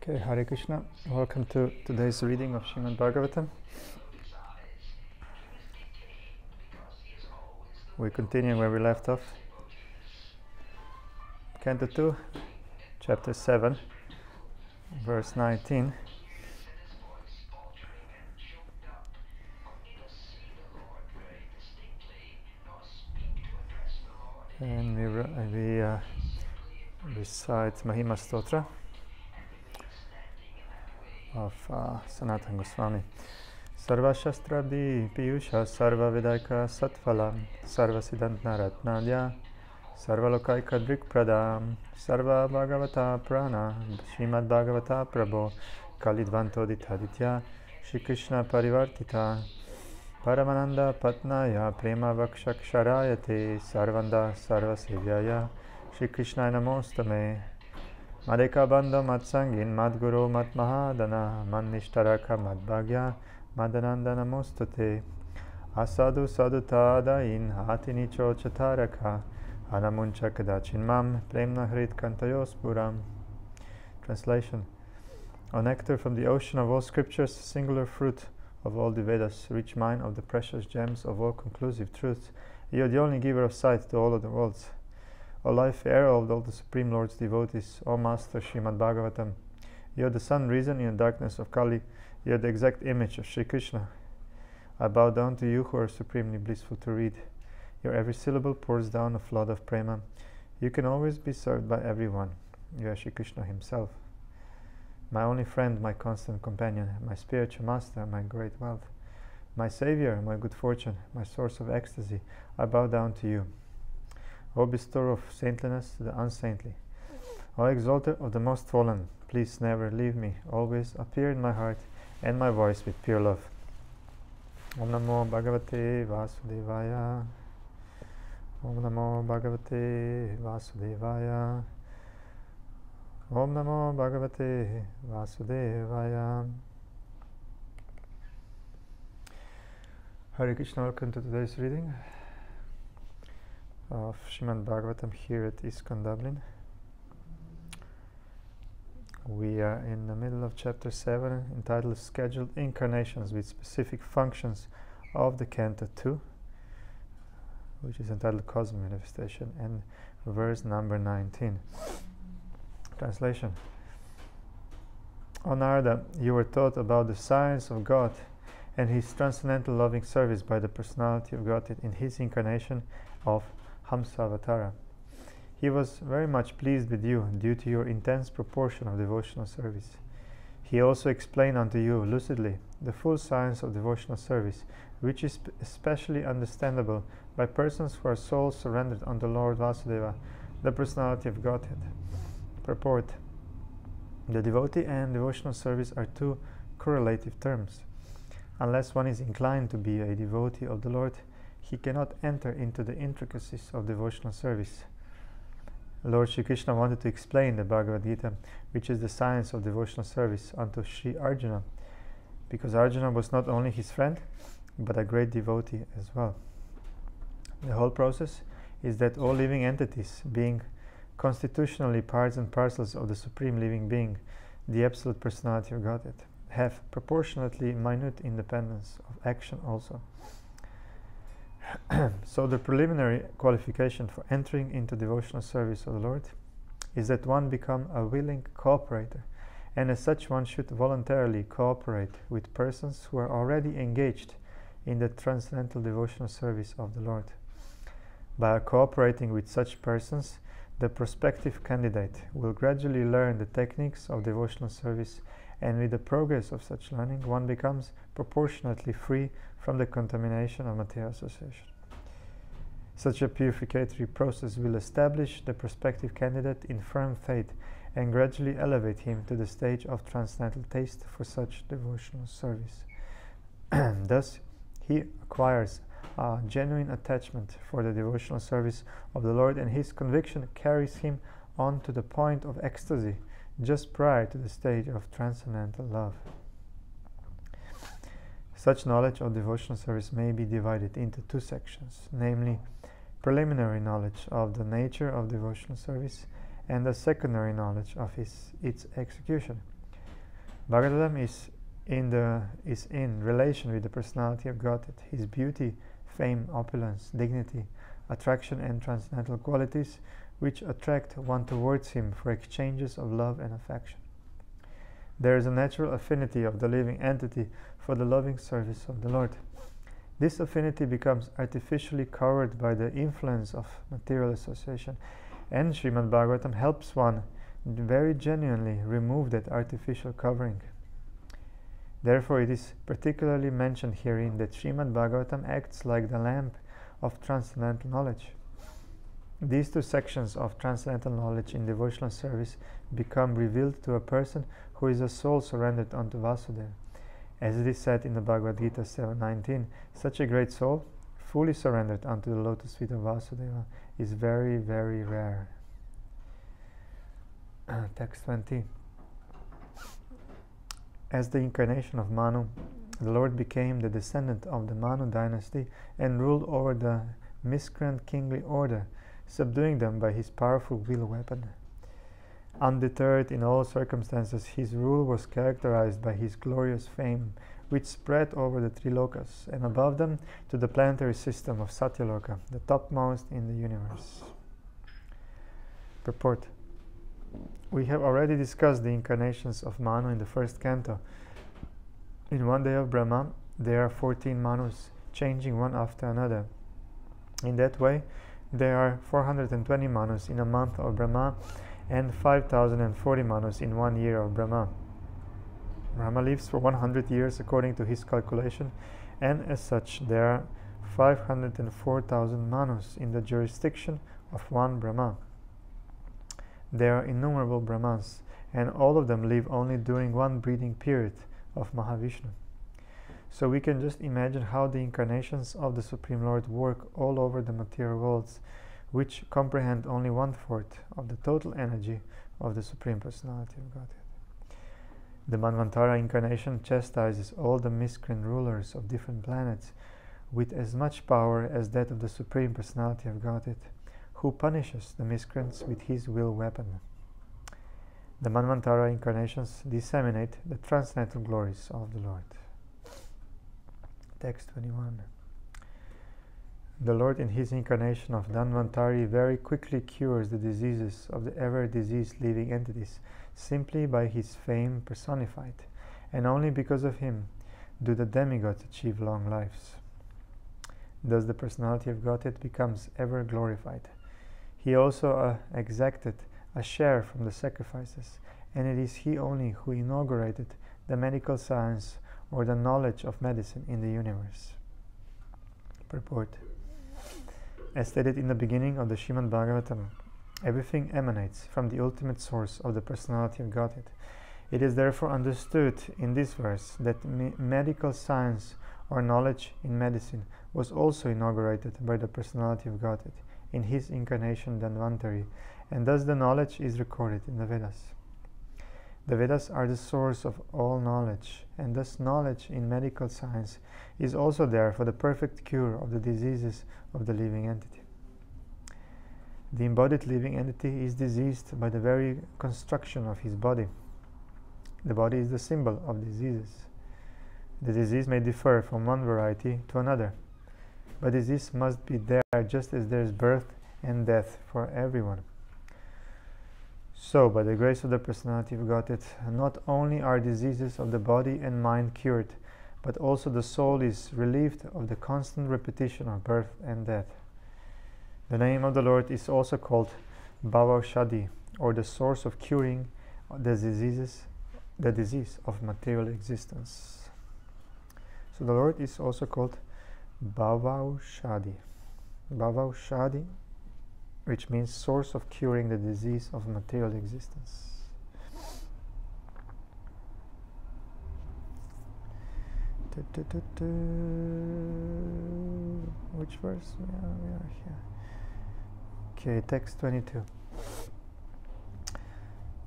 Okay, Hare Krishna. Welcome to today's reading of Srimad Bhagavatam. We continue where we left off. Canto 2, Chapter 7, verse 19. And we recite Mahima Stotra of Sanatana Goswami. Sarva Shastrabdi Piyusha Sarva Vidaika Satphala Sarva Siddhantna Ratnadya Sarva Lokaika Drikpradam Sarva Bhagavata Prana Srimad Bhagavata Prabho Kalidvanto Ditaditya Shri Krishna Parivartita Paramananda Patnaya Prema Vakshaksharayate Sarvanda Sarva Sevyaya Shri Krishna Namostame Madeka Bandha Matsangin Madguru Matmahadana Manishtaraka Madbhagya Madananda Namostate Asadu Sadutadain Hatinicho Chataraka Anamuncha Kadachin Mam Premna Hrit Kantayos Puram. Translation. O nectar from the ocean of all scriptures, singular fruit of all the Vedas, rich mine of the precious gems of all conclusive truth, you are the only giver of sight to all of the worlds. O life heir of all the Supreme Lord's devotees, O Master Srimad Bhagavatam, you are the sun risen in the darkness of Kali, you are the exact image of Sri Krishna. I bow down to you who are supremely blissful to read. Your every syllable pours down a flood of prema. You can always be served by everyone. You are Sri Krishna himself. My only friend, my constant companion, my spiritual master, my great wealth, my savior, my good fortune, my source of ecstasy, I bow down to you. O bestower of saintliness to the unsaintly, O exalter of the most fallen, please never leave me, always appear in my heart and my voice with pure love. Om Namo Bhagavate Vasudevaya. Om Namo Bhagavate Vasudevaya. Om Namo Bhagavate Vasudevaya. Hare Krishna, welcome to today's reading of Srimad Bhagavatam here at ISKCON Dublin. We are in the middle of chapter 7 entitled Scheduled Incarnations with Specific Functions of the Canto 2, which is entitled Cosmic Manifestation, and verse number 19. Translation. O Narada, you were taught about the science of God and His transcendental loving service by the personality of Godhead in His incarnation of Hamsavatara. He was very much pleased with you due to your intense proportion of devotional service. He also explained unto you lucidly the full science of devotional service, which is especially understandable by persons who are souls surrendered unto Lord Vasudeva, the personality of Godhead. Purport. The devotee and devotional service are two correlative terms. Unless one is inclined to be a devotee of the Lord, he cannot enter into the intricacies of devotional service. Lord Shri Krishna wanted to explain the Bhagavad Gita, which is the science of devotional service, unto Sri Arjuna, because Arjuna was not only his friend, but a great devotee as well. The whole process is that all living entities, being constitutionally parts and parcels of the Supreme Living Being, the Absolute Personality of Godhead, have proportionately minute independence of action also. So the preliminary qualification for entering into devotional service of the Lord is that one become a willing cooperator, and as such one should voluntarily cooperate with persons who are already engaged in the transcendental devotional service of the Lord. By cooperating with such persons, the prospective candidate will gradually learn the techniques of devotional service, and with the progress of such learning, one becomes proportionately free from the contamination of material association. Such a purificatory process will establish the prospective candidate in firm faith and gradually elevate him to the stage of transcendental taste for such devotional service. Thus, he acquires a genuine attachment for the devotional service of the Lord, and his conviction carries him on to the point of ecstasy just prior to the stage of transcendental love. Such knowledge of devotional service may be divided into two sections, namely preliminary knowledge of the nature of devotional service and the secondary knowledge of its execution. Bhagavatam is in relation with the personality of Godhead, his beauty, fame, opulence, dignity, attraction, and transcendental qualities which attract one towards him for exchanges of love and affection. There is a natural affinity of the living entity for the loving service of the Lord. This affinity becomes artificially covered by the influence of material association, and Srimad Bhagavatam helps one very genuinely remove that artificial covering. Therefore, it is particularly mentioned herein that Srimad Bhagavatam acts like the lamp of transcendental knowledge. These two sections of transcendental knowledge in devotional service become revealed to a person who is a soul surrendered unto Vasudeva. As it is said in the Bhagavad Gita 7.19, such a great soul, fully surrendered unto the lotus feet of Vasudeva, is very, very rare. Text 20. As the incarnation of Manu, the Lord became the descendant of the Manu dynasty and ruled over the miscreant kingly order, subduing them by his powerful will weapon. Undeterred in all circumstances, his rule was characterized by his glorious fame, which spread over the three lokas, and above them to the planetary system of Satyaloka, the topmost in the universe. Purport. We have already discussed the incarnations of Manu in the first canto. In one day of Brahma, there are 14 Manus, changing one after another. In that way, there are 420 Manus in a month of Brahma, and 5,040 Manus in 1 year of Brahma. Brahma lives for 100 years according to his calculation, and as such there are 504,000 Manus in the jurisdiction of one Brahma. There are innumerable Brahmas, and all of them live only during one breathing period of Mahavishnu. So we can just imagine how the incarnations of the Supreme Lord work all over the material worlds, which comprehend only 1/4 of the total energy of the Supreme Personality of Godhead. The Manvantara incarnation chastises all the miscreant rulers of different planets with as much power as that of the Supreme Personality of Godhead, who punishes the miscreants with his will weapon. The Manvantara incarnations disseminate the transcendental glories of the Lord. Text 21. The Lord in his incarnation of Dhanvantari very quickly cures the diseases of the ever-diseased living entities simply by his fame personified, and only because of him do the demigods achieve long lives. Thus the personality of Godhead becomes ever glorified. He also exacted a share from the sacrifices, and it is he only who inaugurated the medical science or the knowledge of medicine in the universe. Purport. As stated in the beginning of the Srimad Bhagavatam, everything emanates from the ultimate source of the personality of Godhead. It is therefore understood in this verse that medical science or knowledge in medicine was also inaugurated by the personality of Godhead in his incarnation Dhanvantari, and thus the knowledge is recorded in the Vedas. The Vedas are the source of all knowledge, and thus knowledge in medical science is also there for the perfect cure of the diseases of the living entity. The embodied living entity is diseased by the very construction of his body. The body is the symbol of diseases. The disease may differ from one variety to another. but disease must be there just as there is birth and death for everyone. So, by the grace of the personality of Godhead, not only are diseases of the body and mind cured, but also the soul is relieved of the constant repetition of birth and death. The name of the Lord is also called Bhavaushadhi, or the source of curing the disease of material existence. So the Lord is also called Bhavaushadhi. Bhavaushadhi, which means source of curing the disease of material existence. Which verse? We are here. Okay, text 22.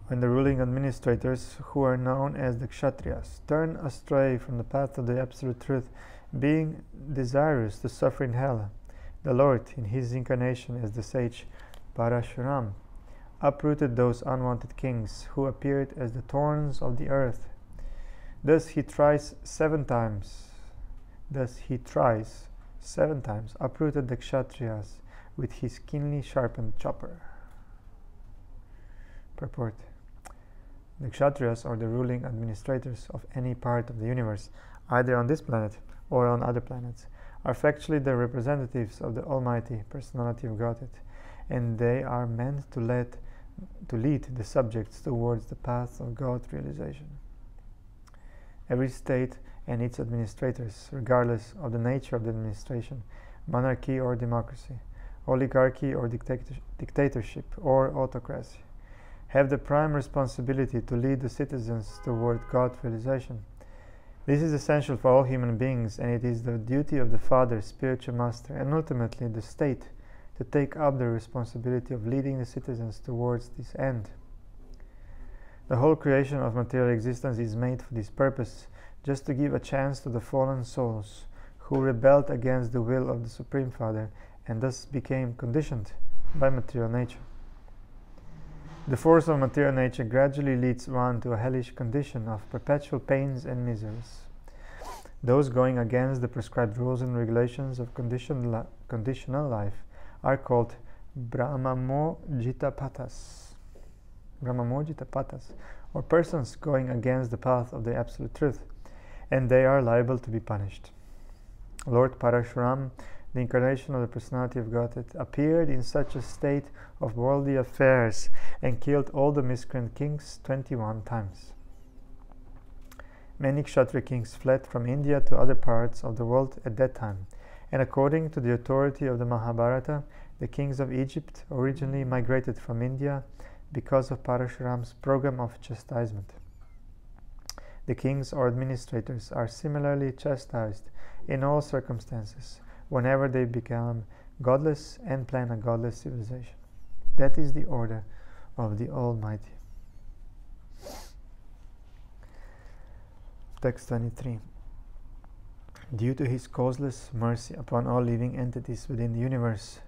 When the ruling administrators, who are known as the Kshatriyas, turn astray from the path of the Absolute Truth, being desirous to suffer in hell, the Lord, in his incarnation as the sage Parashuram, uprooted those unwanted kings who appeared as the thorns of the earth. Thus he tries seven times, uprooted the Kshatriyas with his keenly sharpened chopper. Purport. The Kshatriyas, or the ruling administrators of any part of the universe, either on this planet or on other planets, are factually the representatives of the Almighty Personality of Godhead, and they are meant to lead the subjects towards the path of God realization. Every state and its administrators, regardless of the nature of the administration, monarchy or democracy, oligarchy or dictatorship or autocracy, have the prime responsibility to lead the citizens toward God realization. This is essential for all human beings, and it is the duty of the Father, Spiritual Master, and ultimately the state to take up the responsibility of leading the citizens towards this end. The whole creation of material existence is made for this purpose, just to give a chance to the fallen souls who rebelled against the will of the Supreme Father and thus became conditioned by material nature. The force of material nature gradually leads one to a hellish condition of perpetual pains and miseries. Those going against the prescribed rules and regulations of conditional life are called Brahmamojitapatas, or persons going against the path of the Absolute Truth, and they are liable to be punished. Lord Parashuram, the incarnation of the Personality of Godhead, appeared in such a state of worldly affairs and killed all the miscreant kings 21 times. Many Kshatriya kings fled from India to other parts of the world at that time, and according to the authority of the Mahabharata, the kings of Egypt originally migrated from India because of Parashuram's program of chastisement. The kings or administrators are similarly chastised in all circumstances whenever they become godless and plan a godless civilization. That is the order of the Almighty. Text 23. Due to his causeless mercy upon all living entities within the universe,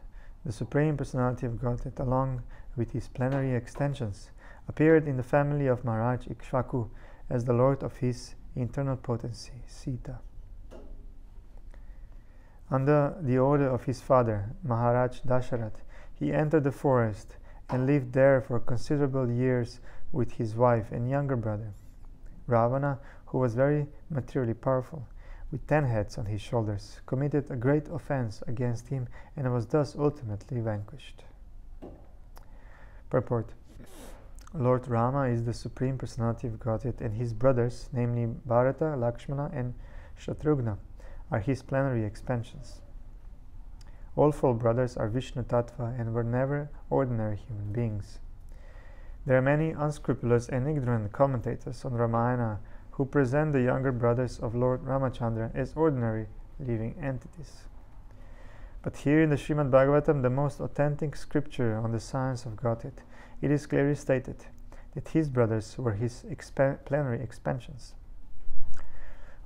the Supreme Personality of Godhead, along with his plenary extensions, appeared in the family of Maharaj Ikshvaku as the Lord of his internal potency, Sita. Under the order of his father, Maharaj Dasharat, he entered the forest and lived there for considerable years with his wife and younger brother. Ravana, who was very materially powerful, with 10 heads on his shoulders, committed a great offense against him and was thus ultimately vanquished. Purport. Lord Rama is the Supreme Personality of Godhead, and his brothers, namely Bharata, Lakshmana, and Shatrughna, are his plenary expansions. All 4 brothers are Vishnu Tattva and were never ordinary human beings. There are many unscrupulous and ignorant commentators on Ramayana who present the younger brothers of Lord Ramachandra as ordinary living entities. But here in the Srimad Bhagavatam, the most authentic scripture on the science of Godhead, it is clearly stated that his brothers were his plenary expansions.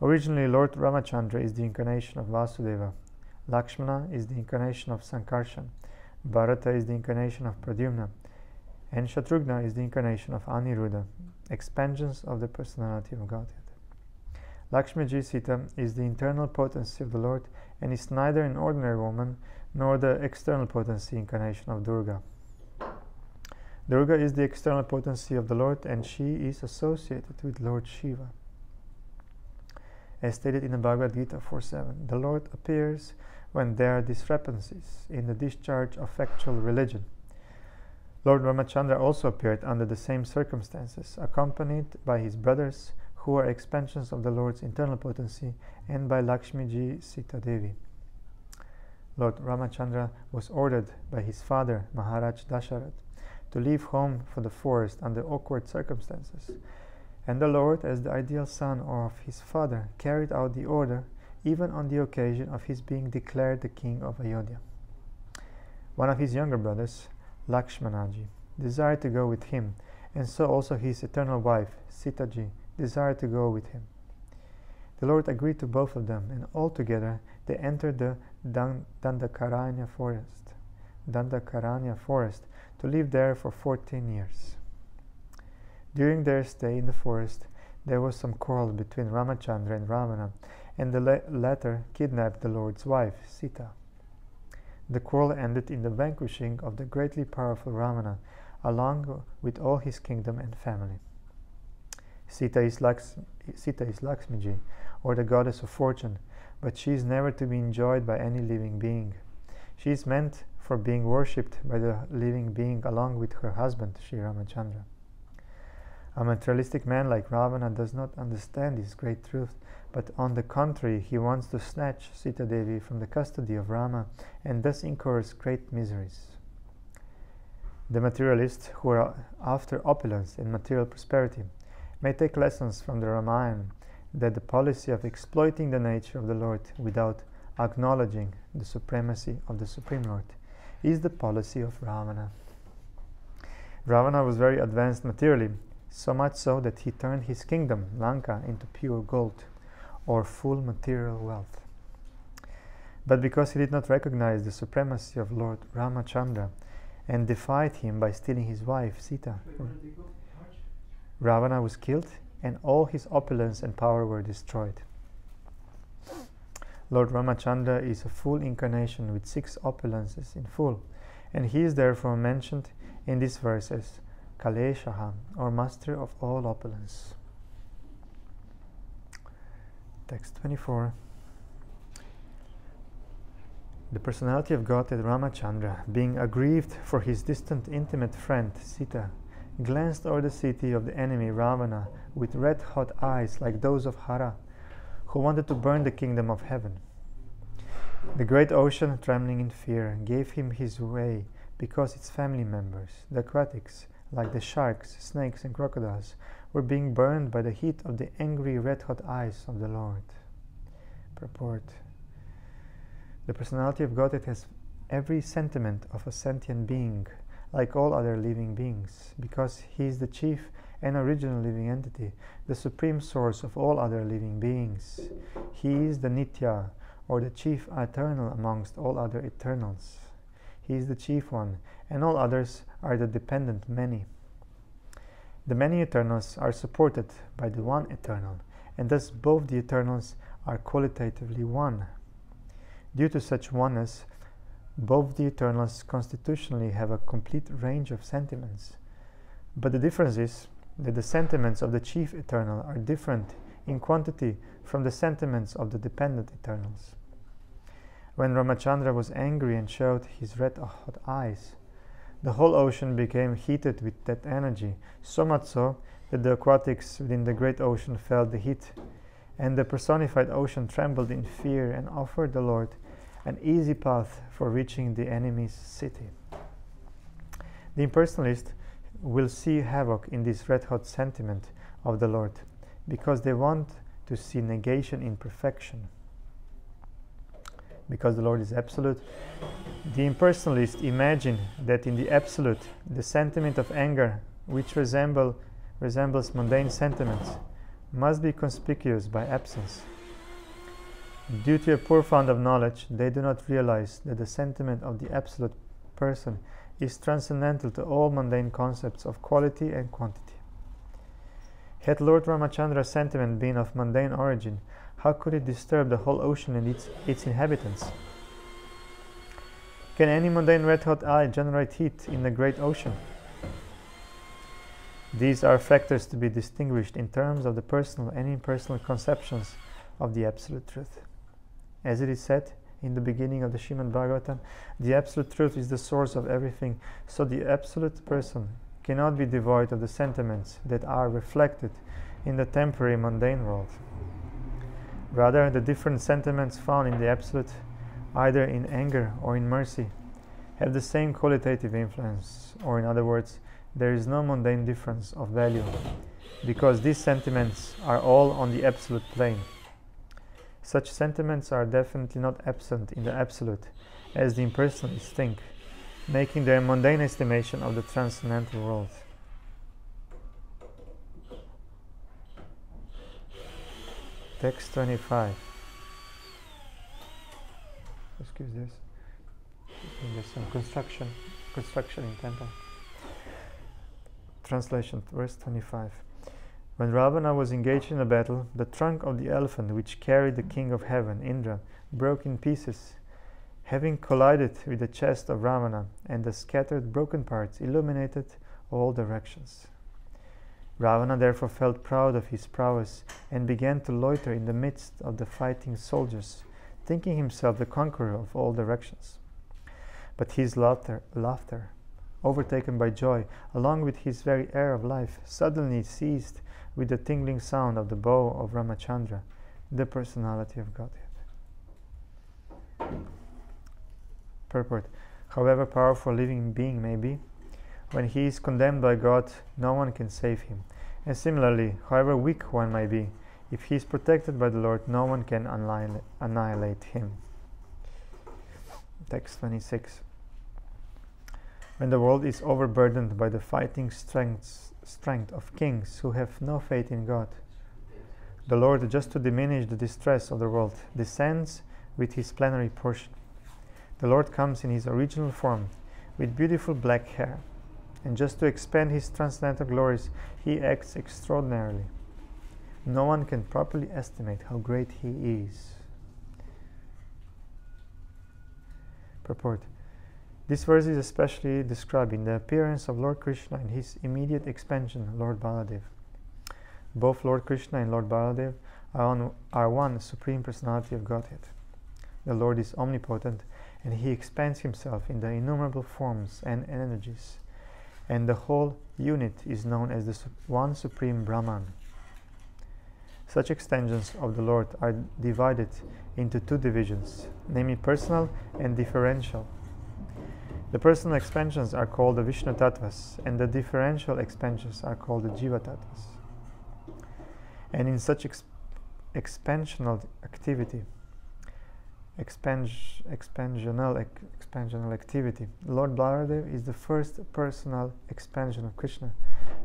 Originally, Lord Ramachandra is the incarnation of Vasudeva, Lakshmana is the incarnation of Sankarshan, Bharata is the incarnation of Pradyumna, and Shatrughna is the incarnation of Aniruddha, expansions of the Personality of Godhead. Lakshmiji Sita is the internal potency of the Lord and is neither an ordinary woman nor the external potency incarnation of Durga. Durga is the external potency of the Lord and she is associated with Lord Shiva. As stated in the Bhagavad Gita 4.7, the Lord appears when there are discrepancies in the discharge of factual religion. Lord Ramachandra also appeared under the same circumstances, accompanied by his brothers, who are expansions of the Lord's internal potency, and by Lakshmiji Sita Devi. Lord Ramachandra was ordered by his father, Maharaj Dasharat, to leave home for the forest under awkward circumstances, and the Lord, as the ideal son of his father, carried out the order even on the occasion of his being declared the king of Ayodhya. One of his younger brothers, Lakshmanaji, desired to go with him, and so also his eternal wife, Sitaji, desired to go with him. The Lord agreed to both of them, and altogether they entered the Dandakaranya forest to live there for 14 years. During their stay in the forest, there was some quarrel between Ramachandra and Ravana, and the latter kidnapped the Lord's wife, Sita. The quarrel ended in the vanquishing of the greatly powerful Ravana, along with all his kingdom and family. Sita is Lakshmiji, or the goddess of fortune, but she is never to be enjoyed by any living being. She is meant for being worshipped by the living being along with her husband, Sri Ramachandra. A materialistic man like Ravana does not understand this great truth, but on the contrary, he wants to snatch Sita Devi from the custody of Rama and thus incurs great miseries. The materialists who are after opulence and material prosperity may take lessons from the Ramayana that the policy of exploiting the nature of the Lord without acknowledging the supremacy of the Supreme Lord is the policy of Ravana. Ravana was very advanced materially, so much so that he turned his kingdom, Lanka, into pure gold, or full material wealth. But because he did not recognize the supremacy of Lord Ramachandra and defied him by stealing his wife, Sita, Ravana was killed and all his opulence and power were destroyed. Lord Ramachandra is a full incarnation with 6 opulences in full, and he is therefore mentioned in this verse as Kaleshaha, or master of all opulence. Text 24. The personality of Godhead Ramachandra, being aggrieved for his distant intimate friend Sita, glanced over the city of the enemy Ravana with red-hot eyes like those of Hara, who wanted to burn the kingdom of heaven. The great ocean, trembling in fear, gave him his way because its family members, the aquatics, like the sharks, snakes, and crocodiles, were being burned by the heat of the angry red-hot eyes of the Lord. Purport. The personality of Godhead has every sentiment of a sentient being, like all other living beings, because he is the chief and original living entity, the supreme source of all other living beings. He is the Nitya, or the chief eternal amongst all other eternals. He is the chief one, and all others are the dependent many. The many eternals are supported by the one eternal, and thus both the eternals are qualitatively one. Due to such oneness, both the eternals constitutionally have a complete range of sentiments. But the difference is that the sentiments of the chief eternal are different in quantity from the sentiments of the dependent eternals. When Ramachandra was angry and showed his red-hot eyes, the whole ocean became heated with that energy, so much so that the aquatics within the great ocean felt the heat, and the personified ocean trembled in fear and offered the Lord an easy path for reaching the enemy's city. The impersonalist will see havoc in this red-hot sentiment of the Lord, because they want to see negation in perfection. Because the Lord is absolute, the impersonalists imagine that in the absolute, the sentiment of anger, which resembles mundane sentiments, must be conspicuous by absence. Due to a poor fund of knowledge, they do not realize that the sentiment of the absolute person is transcendental to all mundane concepts of quality and quantity. Had Lord Ramachandra's sentiment been of mundane origin, how could it disturb the whole ocean and its inhabitants? Can any mundane red-hot eye generate heat in the great ocean? These are factors to be distinguished in terms of the personal and impersonal conceptions of the Absolute Truth. As it is said in the beginning of the Srimad Bhagavatam, the Absolute Truth is the source of everything, so the Absolute Person cannot be devoid of the sentiments that are reflected in the temporary mundane world. Rather, the different sentiments found in the Absolute, either in anger or in mercy, have the same qualitative influence, or in other words, there is no mundane difference of value, because these sentiments are all on the absolute plane. Such sentiments are definitely not absent in the Absolute, as the impersonalists think, making their mundane estimation of the transcendental world. Text 25. Excuse this. There's some construction in temple. Translation, verse 25. When Ravana was engaged in a battle, the trunk of the elephant which carried the king of heaven, Indra, broke in pieces, having collided with the chest of Ravana, and the scattered broken parts illuminated all directions. Ravana therefore felt proud of his prowess and began to loiter in the midst of the fighting soldiers, thinking himself the conqueror of all directions. But his laughter, overtaken by joy, along with his very air of life, suddenly ceased with the tingling sound of the bow of Ramachandra, the personality of Godhead. Purport. However powerful a living being may be, when he is condemned by God, no one can save him. And similarly, however weak one may be, if he is protected by the Lord, no one can annihilate him. Text 26. When the world is overburdened by the fighting strength of kings who have no faith in God, the Lord, just to diminish the distress of the world, descends with his plenary portion. The Lord comes in his original form with beautiful black hair, and just to expand his transcendental glories, he acts extraordinarily. No one can properly estimate how great he is. Purport. This verse is especially describing the appearance of Lord Krishna and his immediate expansion, Lord Baladev. Both Lord Krishna and Lord Baladev are one Supreme Personality of Godhead. The Lord is omnipotent, and he expands himself in the innumerable forms and energies, and the whole unit is known as the one Supreme Brahman. Such extensions of the Lord are divided into two divisions, namely personal and differential. The personal expansions are called the Vishnu Tattvas, and the differential expansions are called the Jiva Tattvas. And in such expansional activity, Lord Baladev is the first personal expansion of Krishna,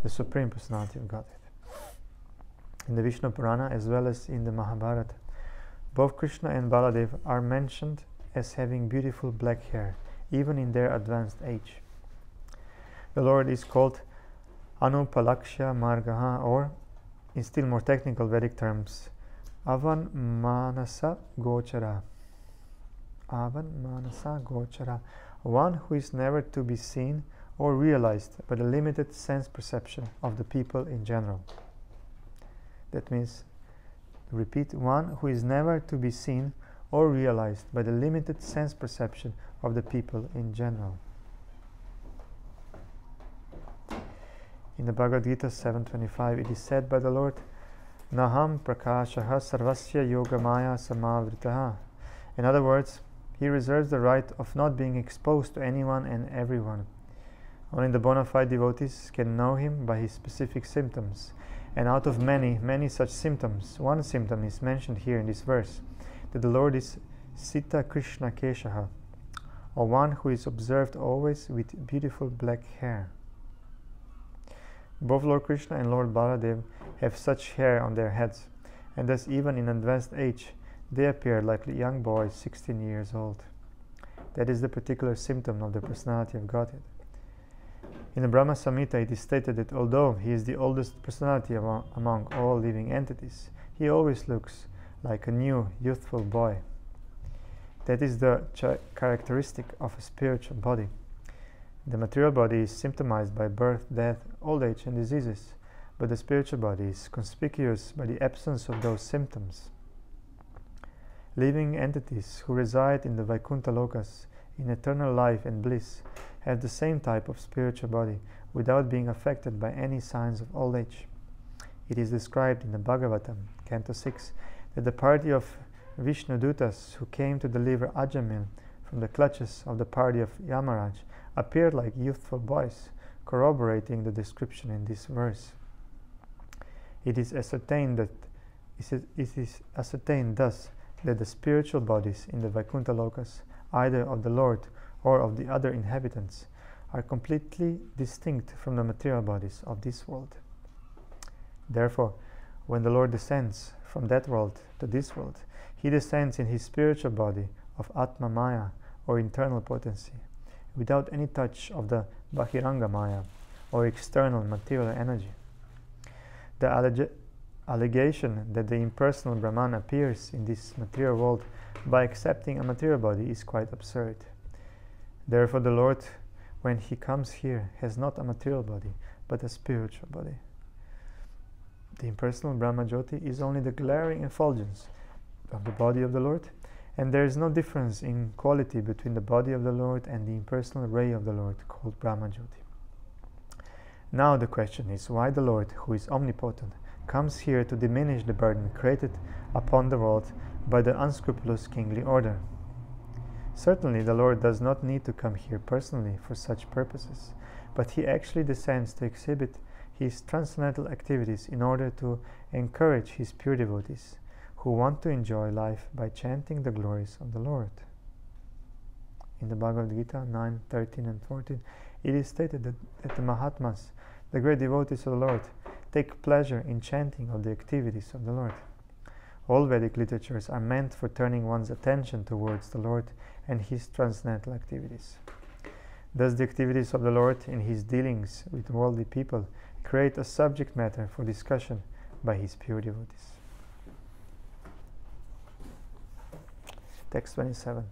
the Supreme Personality of Godhead. In the Vishnu Purana as well as in the Mahabharata, both Krishna and Baladev are mentioned as having beautiful black hair, even in their advanced age. The Lord is called Anupalakshya Margaha, or, in still more technical Vedic terms, Avan Manasa Gochara. Avan Manasa Gochara, one who is never to be seen or realized by the limited sense perception of the people in general. That means, repeat, one who is never to be seen or realized by the limited sense perception of the people in general. In the Bhagavad Gita 7.25, it is said by the Lord, Naham prakashaha sarvasya yogamaya samavritaha. In other words, he reserves the right of not being exposed to anyone and everyone. Only the bona fide devotees can know him by his specific symptoms. And out of many, many such symptoms, one symptom is mentioned here in this verse, that the Lord is Sita Krishna Keshaha, or one who is observed always with beautiful black hair. Both Lord Krishna and Lord Baladev have such hair on their heads, and thus even in advanced age, they appear like young boys 16 years old. That is the particular symptom of the personality of Godhead. In the Brahma Samhita it is stated that although he is the oldest personality among all living entities, he always looks like a new, youthful boy. That is the characteristic of a spiritual body. The material body is symptomized by birth, death, old age and diseases, but the spiritual body is conspicuous by the absence of those symptoms. Living entities who reside in the Vaikuntha Lokas in eternal life and bliss have the same type of spiritual body without being affected by any signs of old age. It is described in the Bhagavatam, Canto 6, that the party of Vishnudutas who came to deliver Ajamil from the clutches of the party of Yamaraj appeared like youthful boys, corroborating the description in this verse. It is ascertained thus that the spiritual bodies in the Vaikuntha Lokas, either of the Lord or of the other inhabitants, are completely distinct from the material bodies of this world. Therefore, when the Lord descends from that world to this world, he descends in his spiritual body of Atma Maya, or internal potency, without any touch of the Bahiranga Maya, or external material energy. The allegation that the impersonal Brahman appears in this material world by accepting a material body is quite absurd. Therefore the Lord, when he comes here, has not a material body, but a spiritual body. The impersonal Brahma Jyoti is only the glaring effulgence of the body of the Lord, and there is no difference in quality between the body of the Lord and the impersonal ray of the Lord called Brahma Jyoti. Now the question is why the Lord, who is omnipotent, comes here to diminish the burden created upon the world by the unscrupulous kingly order. Certainly the Lord does not need to come here personally for such purposes, but he actually descends to exhibit his transcendental activities in order to encourage his pure devotees who want to enjoy life by chanting the glories of the Lord. In the Bhagavad Gita 9:13 and 14, it is stated that the Mahatmas, the great devotees of the Lord, take pleasure in chanting of the activities of the Lord. All Vedic literatures are meant for turning one's attention towards the Lord and his transcendental activities. Thus the activities of the Lord in his dealings with worldly people create a subject matter for discussion by his pure devotees. Text 27.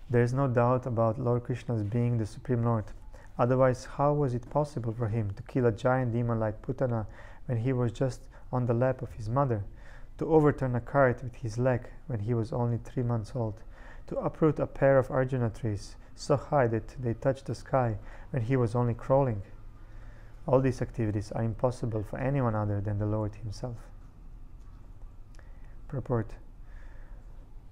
There is no doubt about Lord Krishna's being the Supreme Lord. Otherwise, how was it possible for him to kill a giant demon like Putana when he was just on the lap of his mother, to overturn a cart with his leg when he was only 3 months old, to uproot a pair of Arjuna trees so high that they touched the sky when he was only crawling? All these activities are impossible for anyone other than the Lord himself. Purport.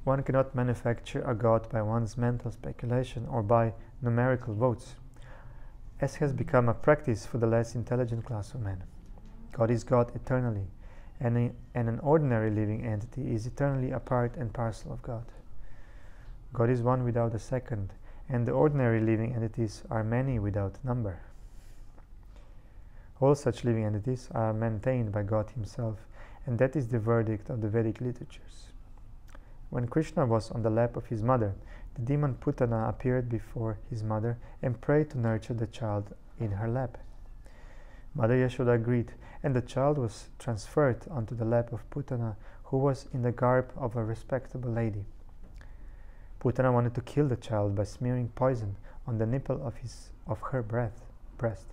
One cannot manufacture a god by one's mental speculation or by numerical votes, as has become a practice for the less intelligent class of men. God is God eternally, and an ordinary living entity is eternally a part and parcel of God. God is one without a second, and the ordinary living entities are many without number. All such living entities are maintained by God himself, and that is the verdict of the Vedic literatures. When Krishna was on the lap of his mother, the demon Putana appeared before his mother and prayed to nurture the child in her lap. Mother Yashoda agreed, and the child was transferred onto the lap of Putana, who was in the garb of a respectable lady. Putana wanted to kill the child by smearing poison on the nipple of her breast.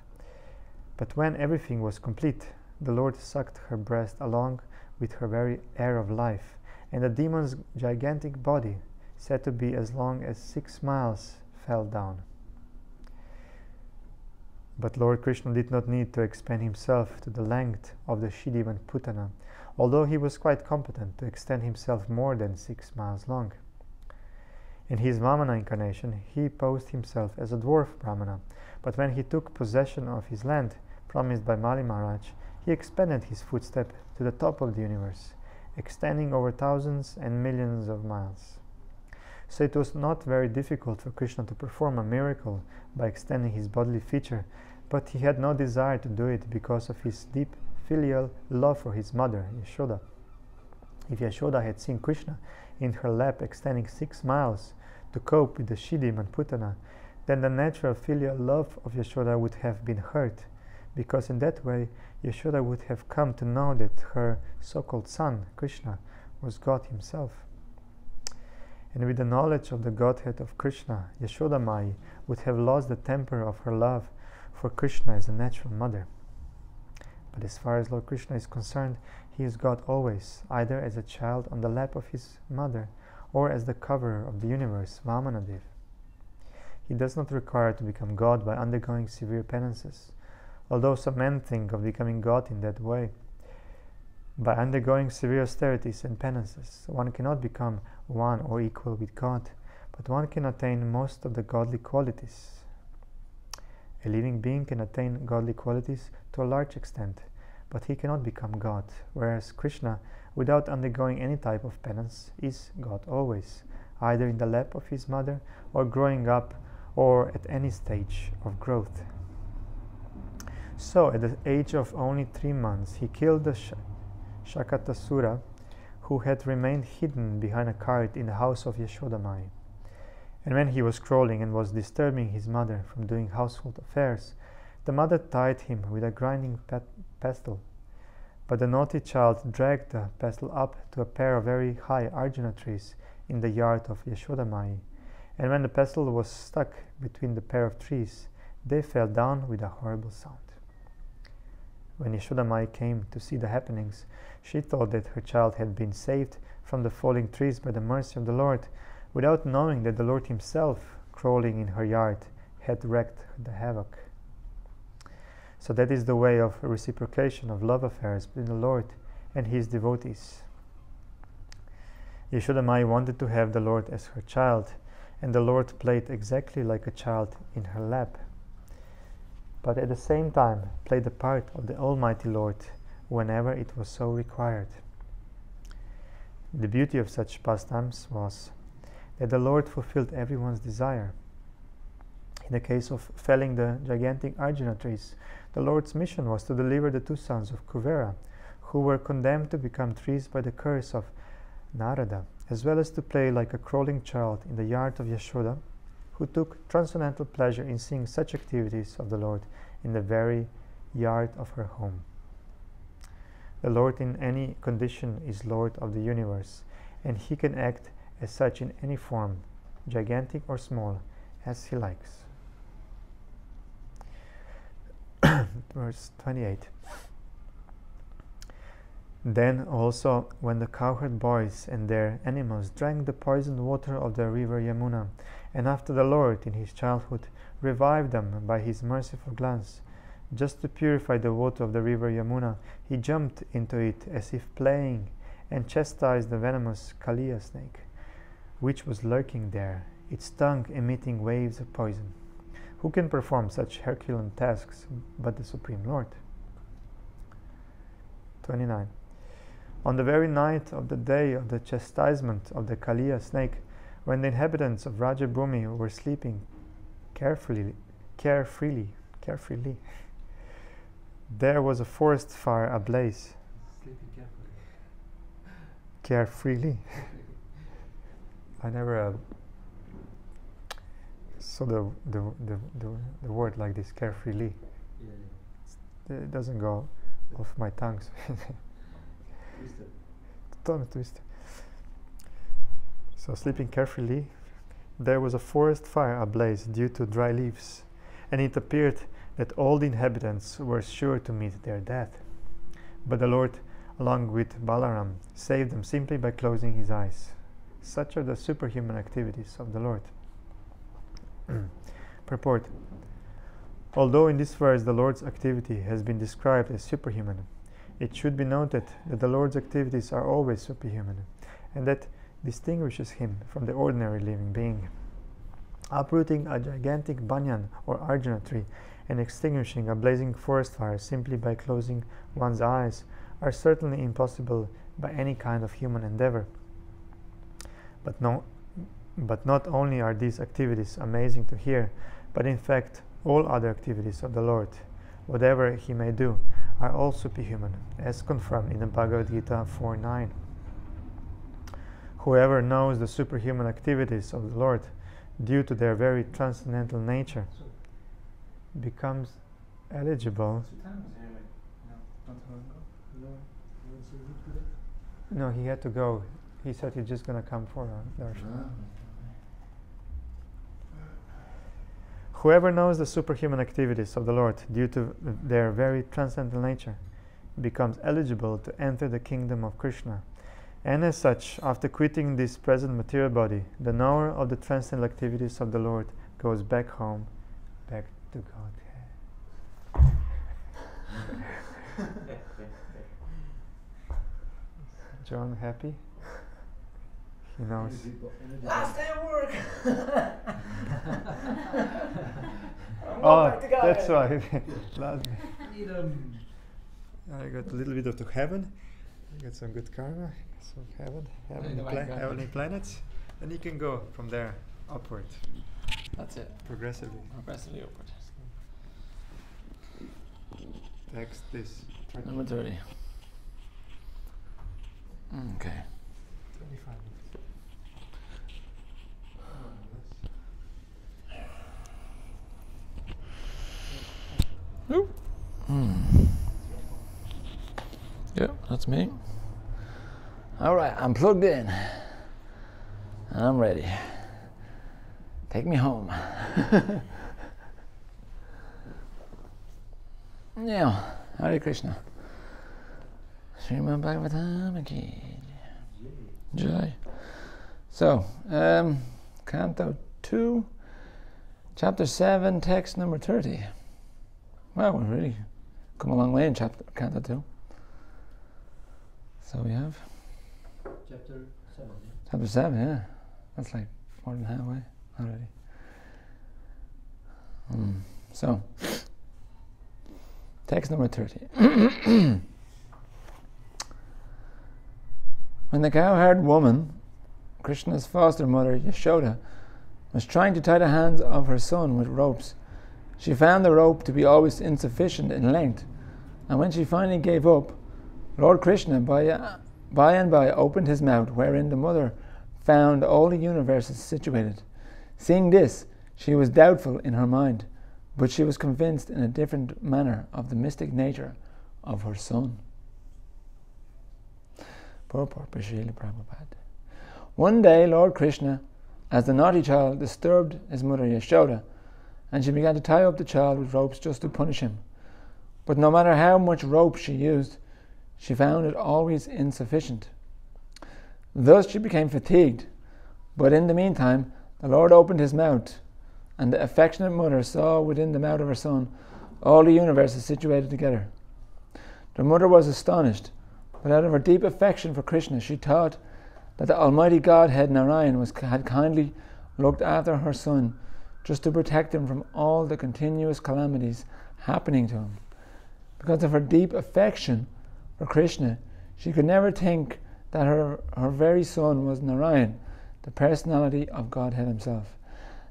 But when everything was complete, the Lord sucked her breast along with her very air of life, and the demon's gigantic body, said to be as long as 6 miles, fell down. But Lord Krishna did not need to expand himself to the length of the she-demon Putana, although he was quite competent to extend himself more than 6 miles long. In his Vamana incarnation, he posed himself as a dwarf Brahmana, but when he took possession of his land, promised by Mali Maharaj, he expanded his footstep to the top of the universe, extending over thousands and millions of miles. So it was not very difficult for Krishna to perform a miracle by extending his bodily feature, but he had no desire to do it because of his deep filial love for his mother, Yashoda. If Yashoda had seen Krishna in her lap extending 6 miles to cope with the she-demon Putana, then the natural filial love of Yashoda would have been hurt, because in that way Yashoda would have come to know that her so-called son, Krishna, was God himself. And with the knowledge of the Godhead of Krishna, Yashoda Mai would have lost the temper of her love for Krishna as a natural mother. But as far as Lord Krishna is concerned, he is God always, either as a child on the lap of his mother, or as the coverer of the universe, Vamanadev. He does not require to become God by undergoing severe penances, although some men think of becoming God in that way. By undergoing severe austerities and penances, one cannot become one or equal with God, but one can attain most of the godly qualities. A living being can attain godly qualities to a large extent, but he cannot become God, whereas Krishna, without undergoing any type of penance, is God always, either in the lap of his mother, or growing up, or at any stage of growth. So, at the age of only 3 months, he killed the Shakatasura, who had remained hidden behind a cart in the house of Yashoda Mai. And when he was crawling and was disturbing his mother from doing household affairs, the mother tied him with a grinding pestle. But the naughty child dragged the pestle up to a pair of very high Arjuna trees in the yard of Yashoda Mai. And when the pestle was stuck between the pair of trees, they fell down with a horrible sound. When Yashoda Mai came to see the happenings, she thought that her child had been saved from the falling trees by the mercy of the Lord, without knowing that the Lord himself, crawling in her yard, had wreaked the havoc. So that is the way of reciprocation of love affairs between the Lord and his devotees. Yashoda Mai wanted to have the Lord as her child, and the Lord played exactly like a child in her lap, but at the same time played the part of the Almighty Lord whenever it was so required. The beauty of such pastimes was that the Lord fulfilled everyone's desire. In the case of felling the gigantic Arjuna trees, the Lord's mission was to deliver the 2 sons of Kuvera, who were condemned to become trees by the curse of Narada, as well as to play like a crawling child in the yard of Yashoda, who took transcendental pleasure in seeing such activities of the Lord in the very yard of her home. The Lord in any condition is Lord of the universe, and he can act as such in any form, gigantic or small, as he likes. Verse 28. Then also, when the cowherd boys and their animals drank the poisoned water of the river Yamuna, and after the Lord in his childhood revived them by his merciful glance, just to purify the water of the river Yamuna, he jumped into it as if playing, and chastised the venomous Kaliya snake, which was lurking there, its tongue emitting waves of poison. Who can perform such Herculean tasks but the Supreme Lord? 29. On the very night of the day of the chastisement of the Kaliya snake, when the inhabitants of Rajabhumi were sleeping carefreely, there was a forest fire ablaze. Sleeping Carefreely. I never saw the word like this, carefreely. Yeah. It doesn't go off my tongue. Tongue twister. So sleeping carefully, there was a forest fire ablaze due to dry leaves, and it appeared that all the inhabitants were sure to meet their death. But the Lord, along with Balaram, saved them simply by closing his eyes. Such are the superhuman activities of the Lord. Purport. Although in this verse the Lord's activity has been described as superhuman, it should be noted that the Lord's activities are always superhuman, and that distinguishes him from the ordinary living being. Uprooting a gigantic banyan or Arjuna tree and extinguishing a blazing forest fire simply by closing one's eyes are certainly impossible by any kind of human endeavor. But not only are these activities amazing to hear, but in fact all other activities of the Lord, whatever he may do, are all superhuman, as confirmed in the Bhagavad Gita 4.9. Whoever knows the superhuman activities of the Lord due to their very transcendental nature, becomes eligible. No, he had to go. He said he's just going to come for darshan. Whoever knows the superhuman activities of the Lord due to their very transcendental nature becomes eligible to enter the kingdom of Krishna. And as such, after quitting this present material body, the knower of the transcendental activities of the Lord goes back home, back to Godhead. John, happy? He knows. Last day of work! Oh, that's why. Last Need I got a little bit of to heaven. I got some good karma. Some heavenly planets. And you can go from there upward. That's it. Progressively. Progressively upward. Text this. Number 30. Okay. 25 Oop. Yep, that's me. Alright, I'm plugged in. And I'm ready. Take me home. Now, Hare Krishna. Srimad Bhagavatam again. Jai. So, Canto 2, Chapter 7, text number 30. Well, we've really come a long way in Canto 2. So we have Chapter 7. Chapter 7, yeah. That's like more than halfway already. So, text number 30. When the cow-haired woman, Krishna's foster mother Yashoda, was trying to tie the hands of her son with ropes, she found the rope to be always insufficient in length, and when she finally gave up, Lord Krishna by and by opened his mouth, wherein the mother found all the universes situated. Seeing this, she was doubtful in her mind, but she was convinced in a different manner of the mystic nature of her son. Purport Srila Prabhupada. One day, Lord Krishna, as the naughty child, disturbed his mother Yashoda, and she began to tie up the child with ropes just to punish him. But no matter how much rope she used, she found it always insufficient. Thus she became fatigued, but in the meantime the Lord opened his mouth, and the affectionate mother saw within the mouth of her son all the universes situated together. The mother was astonished, but out of her deep affection for Krishna, she thought that the Almighty Godhead Narayan had kindly looked after her son just to protect him from all the continuous calamities happening to him. Because of her deep affection for Krishna, she could never think that her very son was Narayan, the personality of Godhead himself.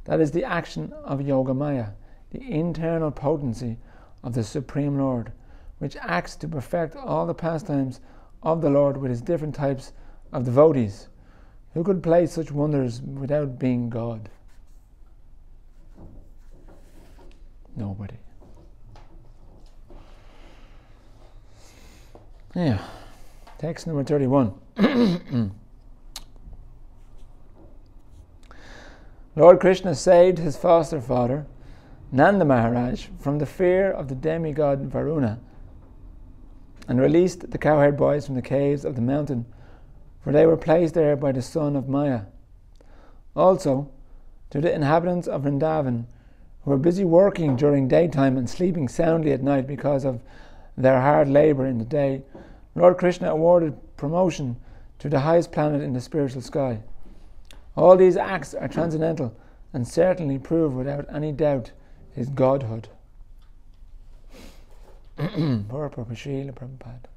That is the action of Yogamaya, the internal potency of the Supreme Lord, which acts to perfect all the pastimes of the Lord with his different types of devotees. Who could play such wonders without being God? Nobody. Yeah. Text number 31. Lord Krishna saved his foster father, Nanda Maharaj, from the fear of the demigod Varuna, and released the cowherd boys from the caves of the mountain, for they were placed there by the son of Maya. Also, to the inhabitants of Vrindavan, who were busy working during daytime and sleeping soundly at night because of their hard labour in the day, Lord Krishna awarded promotion to the highest planet in the spiritual sky. All these acts are transcendental and certainly prove without any doubt his godhood. Purport Srila Prabhupada.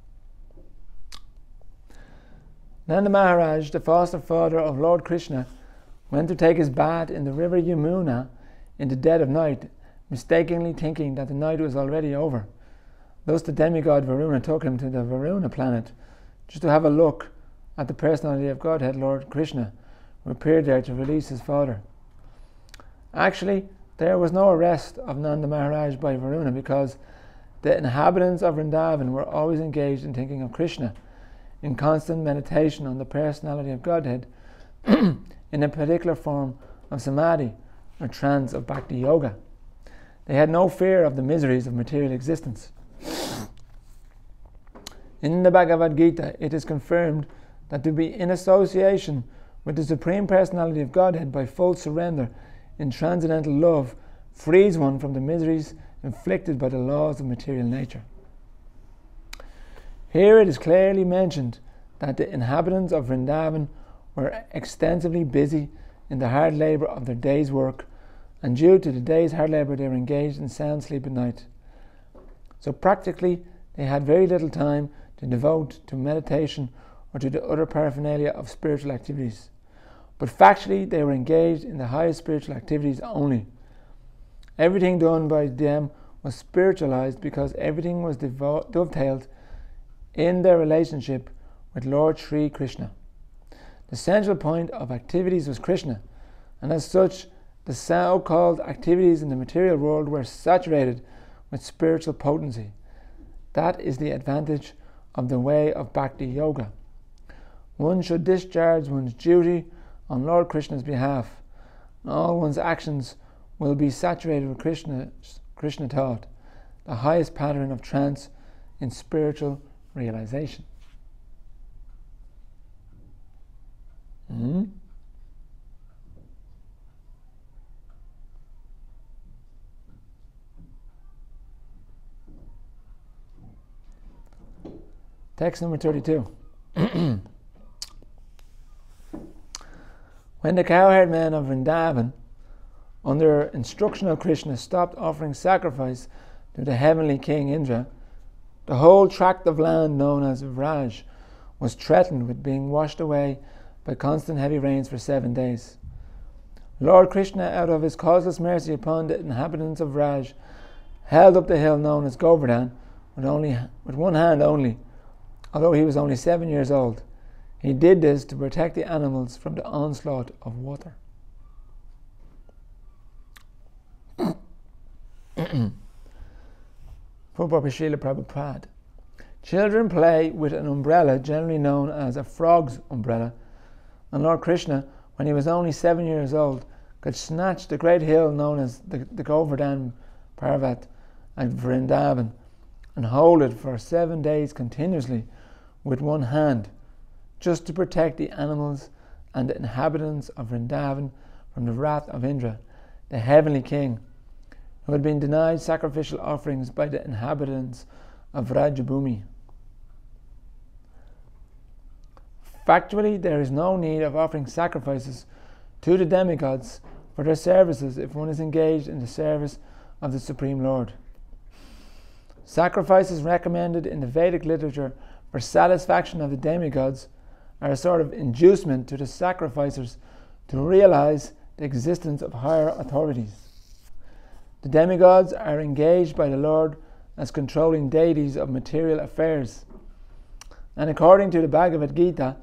Nanda Maharaj, the foster father of Lord Krishna, went to take his bath in the river Yamuna in the dead of night, mistakenly thinking that the night was already over. Thus the demigod Varuna took him to the Varuna planet just to have a look at the personality of Godhead Lord Krishna, who appeared there to release his father. Actually, there was no arrest of Nanda Maharaj by Varuna because the inhabitants of Vrindavan were always engaged in thinking of Krishna, in constant meditation on the personality of Godhead, in a particular form of samadhi or trance of bhakti yoga. They had no fear of the miseries of material existence. In the Bhagavad Gita, it is confirmed that to be in association with the Supreme Personality of Godhead by full surrender in transcendental love frees one from the miseries inflicted by the laws of material nature. Here it is clearly mentioned that the inhabitants of Vrindavan were extensively busy in the hard labour of their day's work, and due to the day's hard labour they were engaged in sound sleep at night. So practically they had very little time to devote to meditation or to the other paraphernalia of spiritual activities. But factually they were engaged in the highest spiritual activities only. Everything done by them was spiritualized because everything was dovetailed in their relationship with Lord Sri Krishna. The central point of activities was Krishna, and as such the so-called activities in the material world were saturated with spiritual potency. That is the advantage of the way of Bhakti Yoga. One should discharge one's duty on Lord Krishna's behalf, and all one's actions will be saturated with Krishna thought, the highest pattern of trance in spiritual realization. Text number 32. When the cowherd men of Vrindavan, under instruction of Krishna, stopped offering sacrifice to the heavenly king Indra, the whole tract of land known as Vraj was threatened with being washed away by constant heavy rains for 7 days. Lord Krishna, out of his causeless mercy upon the inhabitants of Vraj, held up the hill known as Govardhan with one hand only, although he was only 7 years old. He did this to protect the animals from the onslaught of water. Srila Prabhupada. Children play with an umbrella generally known as a frog's umbrella, and Lord Krishna, when he was only 7 years old, could snatch the great hill known as the Govardhan Parvat at Vrindavan and hold it for 7 days continuously with one hand, just to protect the animals and the inhabitants of Vrindavan from the wrath of Indra, the heavenly king, who had been denied sacrificial offerings by the inhabitants of Vrajabhumi. Factually, there is no need of offering sacrifices to the demigods for their services if one is engaged in the service of the Supreme Lord. Sacrifices recommended in the Vedic literature for satisfaction of the demigods are a sort of inducement to the sacrificers to realize the existence of higher authorities. The demigods are engaged by the Lord as controlling deities of material affairs. And according to the Bhagavad Gita,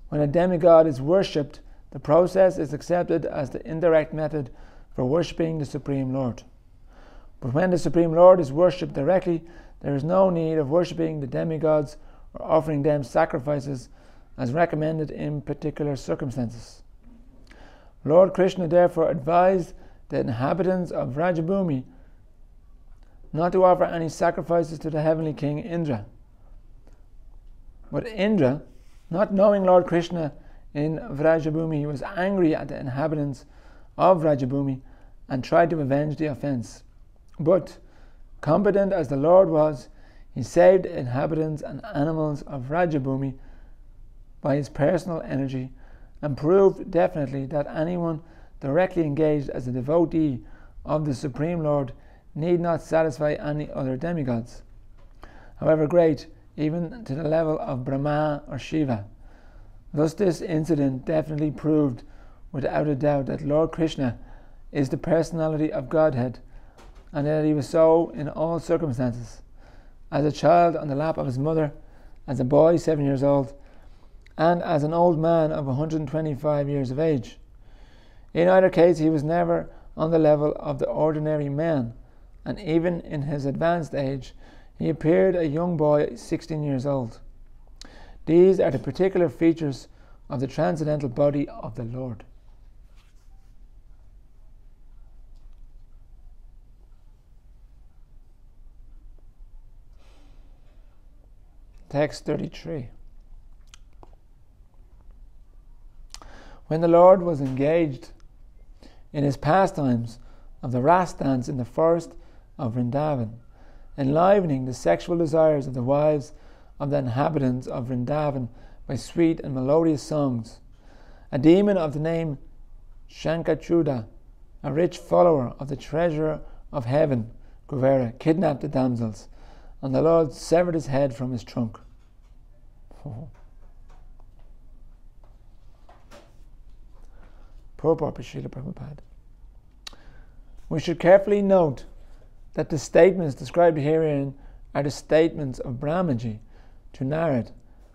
when a demigod is worshipped, the process is accepted as the indirect method for worshipping the Supreme Lord. But when the Supreme Lord is worshipped directly, there is no need of worshipping the demigods or offering them sacrifices as recommended in particular circumstances. Lord Krishna therefore advised the inhabitants of Vrajabhumi not to offer any sacrifices to the heavenly king Indra. But Indra, not knowing Lord Krishna in Vrajabhumi, was angry at the inhabitants of Vrajabhumi and tried to avenge the offence. But, competent as the Lord was, he saved the inhabitants and animals of Vrajabhumi by his personal energy and proved definitely that anyone directly engaged as a devotee of the Supreme Lord need not satisfy any other demigods, however great, even to the level of Brahma or Shiva. Thus this incident definitely proved without a doubt that Lord Krishna is the personality of Godhead, and that he was so in all circumstances, as a child on the lap of his mother, as a boy 7 years old, and as an old man of 125 years of age. In either case, he was never on the level of the ordinary man, and even in his advanced age, he appeared a young boy 16 years old. These are the particular features of the transcendental body of the Lord. Text 33. When the Lord was engaged in his pastimes of the Ras dance in the forest of Vrindavan, enlivening the sexual desires of the wives of the inhabitants of Vrindavan by sweet and melodious songs, a demon of the name Shankachuda, a rich follower of the treasurer of heaven, Kuvera, kidnapped the damsels, and the Lord severed his head from his trunk. Purport by Srila Prabhupada. We should carefully note that the statements described herein are the statements of Brahmaji to Narad,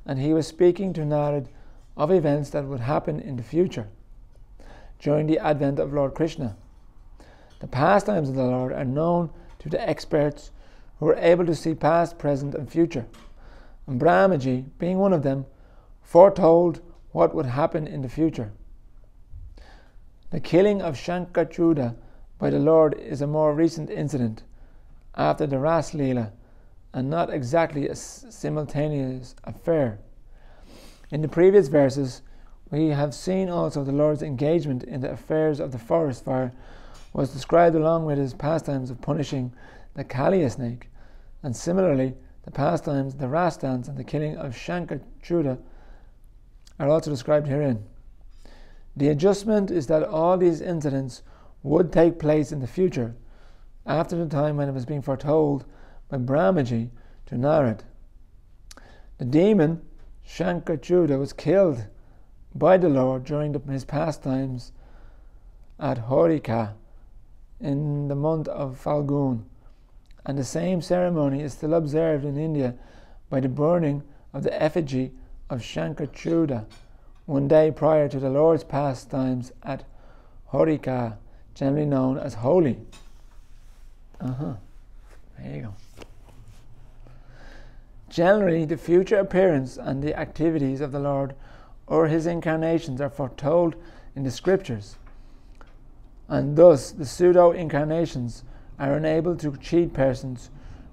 and he was speaking to Narad of events that would happen in the future during the advent of Lord Krishna. The pastimes of the Lord are known to the experts who are able to see past, present and future, and Brahmaji, being one of them, foretold what would happen in the future. The killing of Shankachuda by the Lord is a more recent incident after the Ras Leela, and not exactly a simultaneous affair. In the previous verses, we have seen also the Lord's engagement in the affairs of the forest fire was described along with his pastimes of punishing the Kaliya snake, and similarly the pastimes, the Ras dance and the killing of Shankachuda are also described herein. The adjustment is that all these incidents would take place in the future, after the time when it was being foretold by Brahmaji to Narad. The demon Shankachuda was killed by the Lord during his pastimes at Horika in the month of Falgun, and the same ceremony is still observed in India by the burning of the effigy of Shankachuda one day prior to the Lord's pastimes at Horika, generally known as Holi. There you go. Generally, the future appearance and the activities of the Lord or his incarnations are foretold in the scriptures, and thus the pseudo-incarnations are unable to cheat persons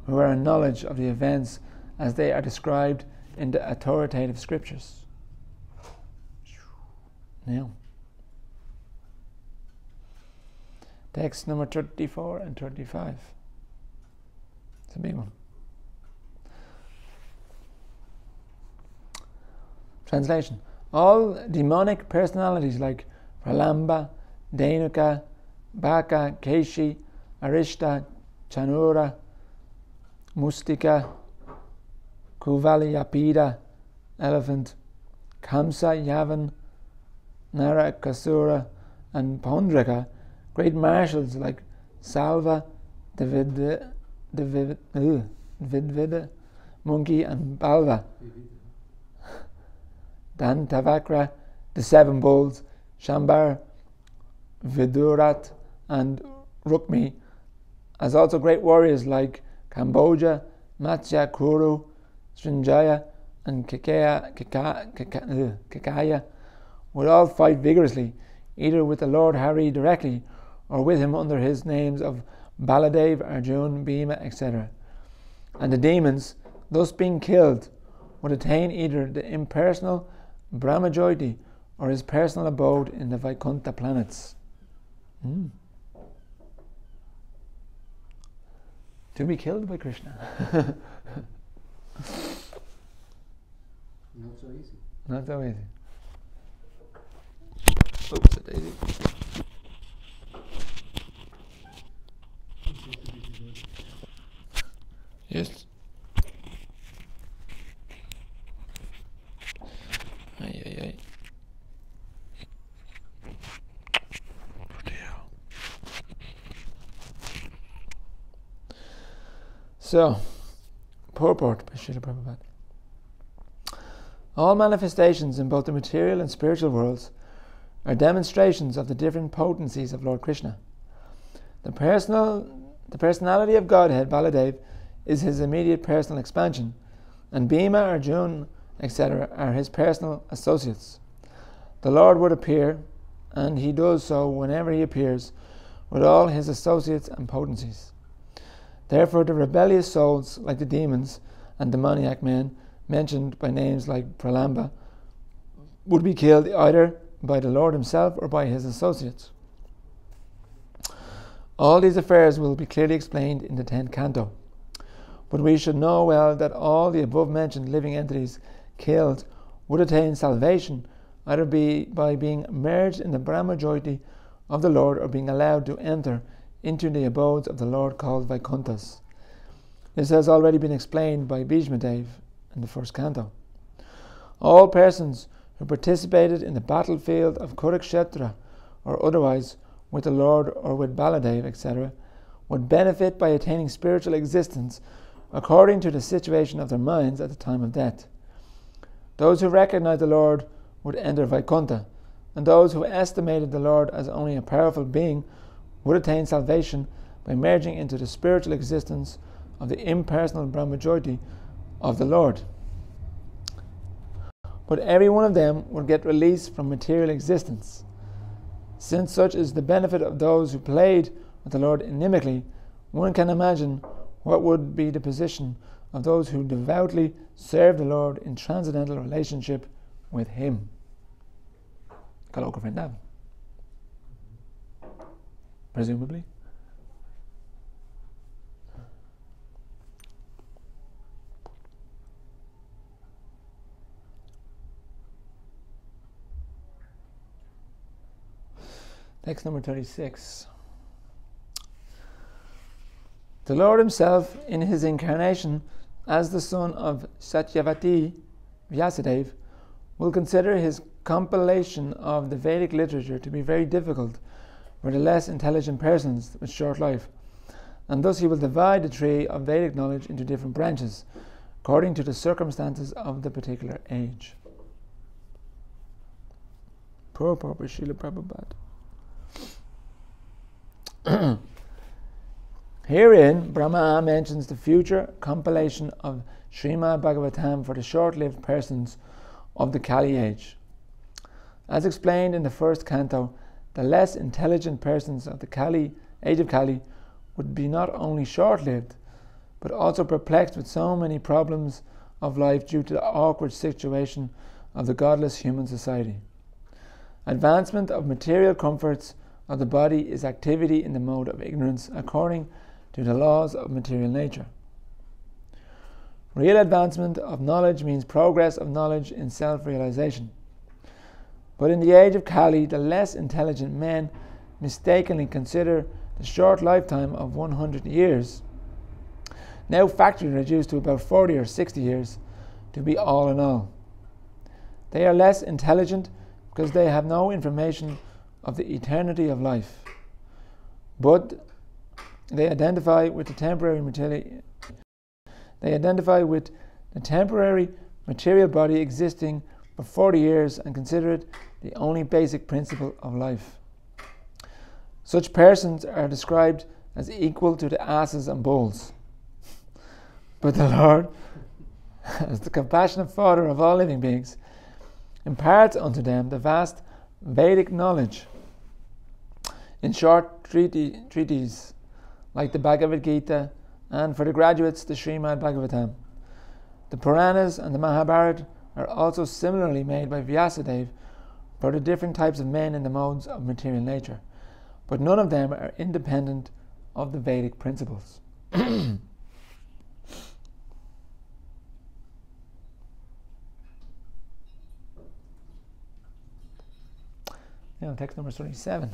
who are in knowledge of the events as they are described in the authoritative scriptures. Now, text number 34 and 35. It's a big one. Translation. All demonic personalities like Pralamba, Denuka, Baka, Keshi, Arishta, Chanura, Mustika, Kuvaliyapida, elephant, Kamsa, Yavan, Narakasura, and Pondraka, great marshals like Salva, Vidvida, Monkey, and Balva, Dantavakra, the seven bulls, Shambar, Vidurat, and Rukmi, as also great warriors like Kamboja, Matsya, Kuru, Srinjaya, and Kekaya, would all fight vigorously, either with the Lord Hari directly, or with him under his names of Baladev, Arjun, Bhima, etc. And the demons, thus being killed, would attain either the impersonal Brahmajyoti or his personal abode in the Vaikuntha planets. To be killed by Krishna. Not so easy. Not so easy. Oops, a daisy. Yes. Ay. So, purport by Srila Prabhupada. All manifestations in both the material and spiritual worlds are demonstrations of the different potencies of Lord Krishna. The personality of Godhead, Baladev, is his immediate personal expansion, and Bhima, Arjuna, etc. are his personal associates. The Lord would appear, and he does so whenever he appears, with all his associates and potencies. Therefore, the rebellious souls, like the demons and demoniac men, mentioned by names like Pralamba, would be killed either by the Lord himself or by his associates. All these affairs will be clearly explained in the 10th canto. But we should know well that all the above-mentioned living entities killed would attain salvation either by being merged in the Brahma Jyoti of the Lord or being allowed to enter into the abodes of the Lord called Vaikunthas. This has already been explained by Bhishmadev in the 1st canto. All persons who participated in the battlefield of Kurukshetra or otherwise with the Lord or with Baladev, etc., would benefit by attaining spiritual existence according to the situation of their minds at the time of death. Those who recognized the Lord would enter Vaikuntha, and those who estimated the Lord as only a powerful being would attain salvation by merging into the spiritual existence of the impersonal Brahmajyoti of the Lord. But every one of them would get released from material existence. Since such is the benefit of those who played with the Lord inimically, one can imagine what would be the position of those who devoutly serve the Lord in transcendental relationship with Him. Kaloka Vrindavan. Presumably. Text number 36. The Lord himself, in his incarnation as the son of Satyavati, Vyasadeva, will consider his compilation of the Vedic literature to be very difficult for the less intelligent persons with short life, and thus he will divide the tree of Vedic knowledge into different branches, according to the circumstances of the particular age. Poor Srila Prabhupada. Herein, Brahma mentions the future compilation of Srimad Bhagavatam for the short-lived persons of the Kali age. As explained in the 1st canto, the less intelligent persons of the age of Kali would be not only short-lived, but also perplexed with so many problems of life due to the awkward situation of the godless human society. Advancement of material comforts of the body is activity in the mode of ignorance according to the laws of material nature. Real advancement of knowledge means progress of knowledge in self-realization. But in the age of Kali, the less intelligent men mistakenly consider the short lifetime of 100 years, now factually reduced to about 40 or 60 years, to be all in all. They are less intelligent because they have no information of the eternity of life, but they identify with the temporary material body existing for 40 years and consider it the only basic principle of life. Such persons are described as equal to the asses and bulls. But the Lord, as the compassionate Father of all living beings, imparts unto them the vast Vedic knowledge in short treatises like the Bhagavad Gita, and for the graduates the Srimad Bhagavatam. The Puranas and the Mahabharata are also similarly made by Vyasadeva for the different types of men in the modes of material nature, but none of them are independent of the Vedic principles. Now, text number 37.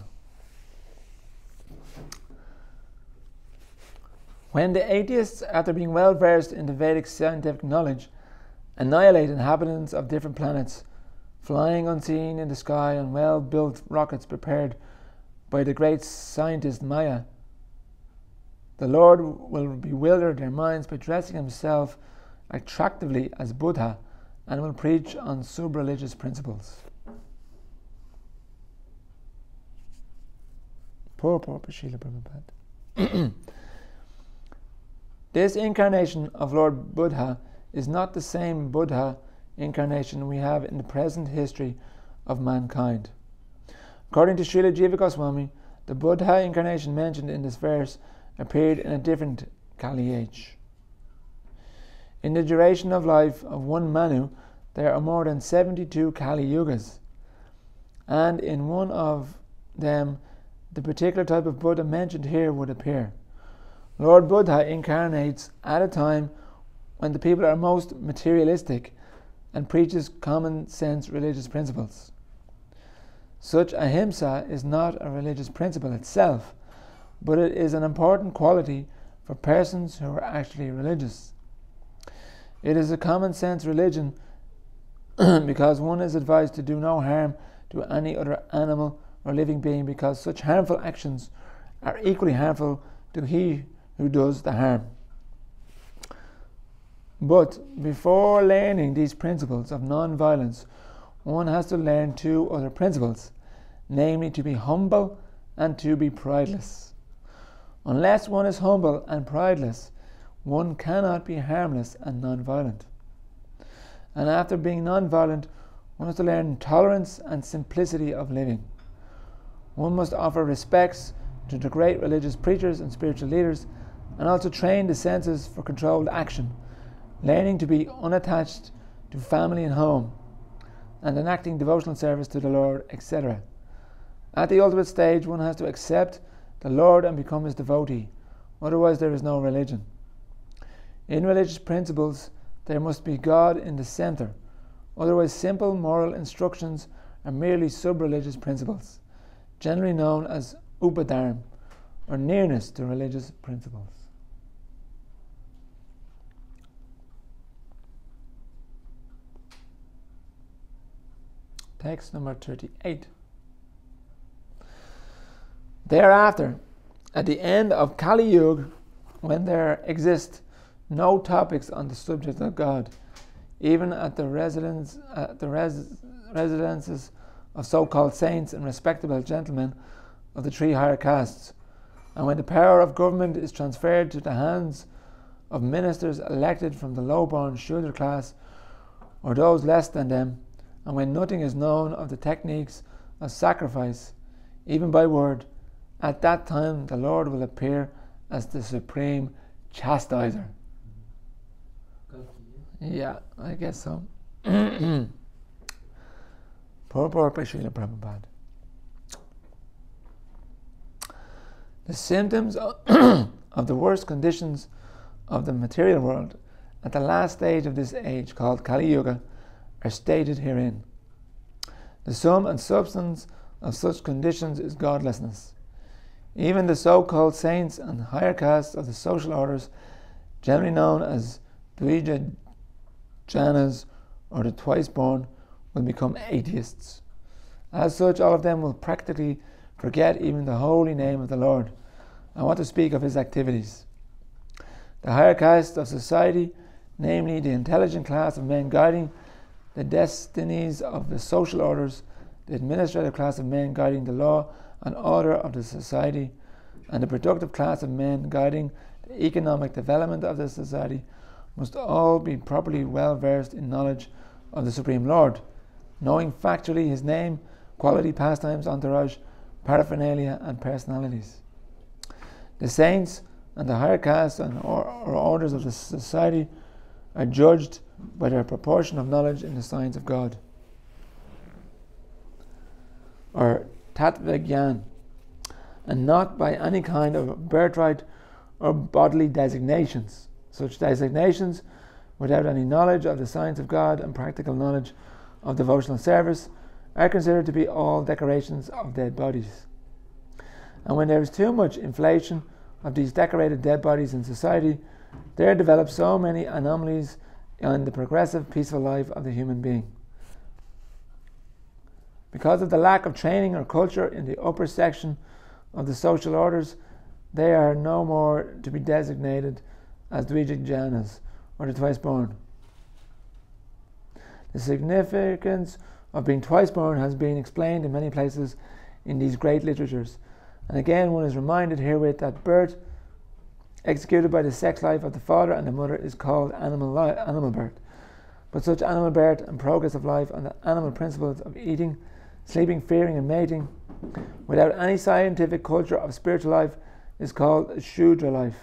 When the atheists, after being well versed in the Vedic scientific knowledge, annihilate inhabitants of different planets, flying unseen in the sky on well-built rockets prepared by the great scientist Maya, the Lord will bewilder their minds by dressing himself attractively as Buddha and will preach on sub-religious principles. Poor Srila Prabhupada. This incarnation of Lord Buddha is not the same Buddha incarnation we have in the present history of mankind. According to Srila Jiva Goswami, the Buddha incarnation mentioned in this verse appeared in a different Kali age. In the duration of life of one Manu, there are more than 72 Kali Yugas, and in one of them, the particular type of Buddha mentioned here would appear. Lord Buddha incarnates at a time when the people are most materialistic and preaches common sense religious principles. Such ahimsa is not a religious principle itself, but it is an important quality for persons who are actually religious. It is a common sense religion because one is advised to do no harm to any other animal or living being, because such harmful actions are equally harmful to he who does the harm. But before learning these principles of non-violence, one has to learn two other principles, namely to be humble and to be prideless. Unless one is humble and prideless, one cannot be harmless and non-violent. And after being non-violent, one has to learn tolerance and simplicity of living. One must offer respects to the great religious preachers and spiritual leaders, and also train the senses for controlled action, learning to be unattached to family and home, and enacting devotional service to the Lord, etc. At the ultimate stage, one has to accept the Lord and become his devotee, otherwise there is no religion. In religious principles, there must be God in the center, otherwise simple moral instructions are merely sub-religious principles, generally known as upadharma, or nearness to religious principles. Text number 38. Thereafter, at the end of Kali Yuga, when there exist no topics on the subject of God, even at the residences of so-called saints and respectable gentlemen of the three higher castes, and when the power of government is transferred to the hands of ministers elected from the low-born Shudra class or those less than them, and when nothing is known of the techniques of sacrifice, even by word, at that time the Lord will appear as the supreme chastiser. Yeah, I guess so. Purport by Srila Prabhupada. The symptoms of the worst conditions of the material world at the last stage of this age, called Kali Yuga, are stated herein. The sum and substance of such conditions is godlessness. Even the so-called saints and higher castes of the social orders, generally known as Dvija Janas or the twice-born, will become atheists. As such, all of them will practically forget even the holy name of the Lord and want to speak of his activities. The higher castes of society, namely the intelligent class of men guiding the destinies of the social orders, the administrative class of men guiding the law and order of the society, and the productive class of men guiding the economic development of the society, must all be properly well versed in knowledge of the Supreme Lord, knowing factually his name, quality, pastimes, entourage, paraphernalia, and personalities. The saints and the higher castes and or orders of the society are judged by their proportion of knowledge in the science of God, or tattva gyan, and not by any kind of birthright or bodily designations. Such designations, without any knowledge of the science of God and practical knowledge of devotional service, are considered to be all decorations of dead bodies. And when there is too much inflation of these decorated dead bodies in society, there develop so many anomalies in the progressive peaceful life of the human being. Because of the lack of training or culture in the upper section of the social orders, they are no more to be designated as Dvija Janas or the twice born. The significance of being twice born has been explained in many places in these great literatures, and again one is reminded herewith that birth executed by the sex life of the father and the mother is called animal birth. But such animal birth and progress of life on the animal principles of eating, sleeping, fearing and mating, without any scientific culture of spiritual life, is called a Shudra life,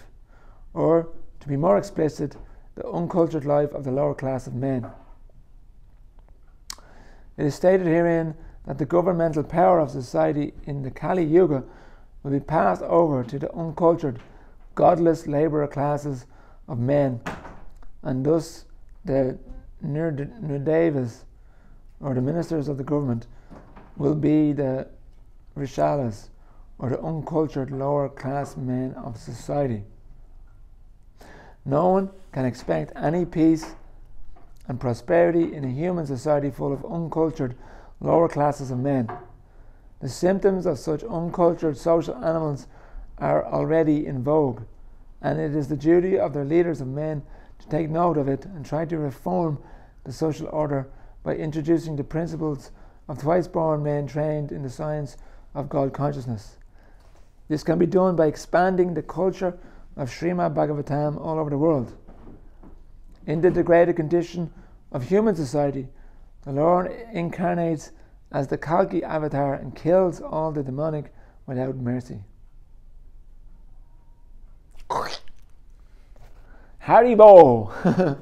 or, to be more explicit, the uncultured life of the lower class of men. It is stated herein that the governmental power of society in the Kali Yuga will be passed over to the uncultured, godless labourer classes of men, and thus the Nirdevas, or the ministers of the government, will be the Rishalas, or the uncultured lower class men of society. No one can expect any peace and prosperity in a human society full of uncultured lower classes of men. The symptoms of such uncultured social animals are already in vogue, and it is the duty of their leaders of men to take note of it and try to reform the social order by introducing the principles of twice-born men trained in the science of God consciousness. This can be done by expanding the culture of Srimad Bhagavatam all over the world. In the degraded condition of human society, the Lord incarnates as the Kalki avatar and kills all the demonic without mercy. Haribo!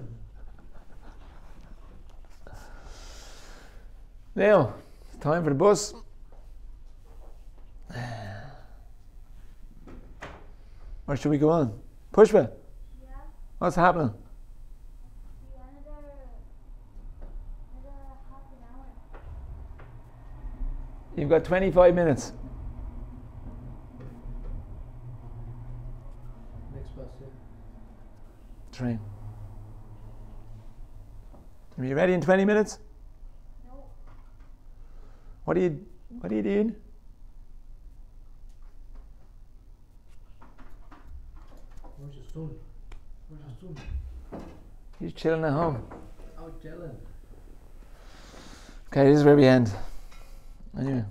Now, it's time for the bus. Or should we go on? Pushpa? Yeah. What's happening? Another half an hour. You've got 25 minutes. Next bus, yeah. Train. Are you ready in 20 minutes? No. What are you doing? Where's your son? Where's your son? He's chilling at home. Out chilling. Okay, this is where we end. Anyway.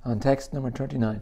On text number 39.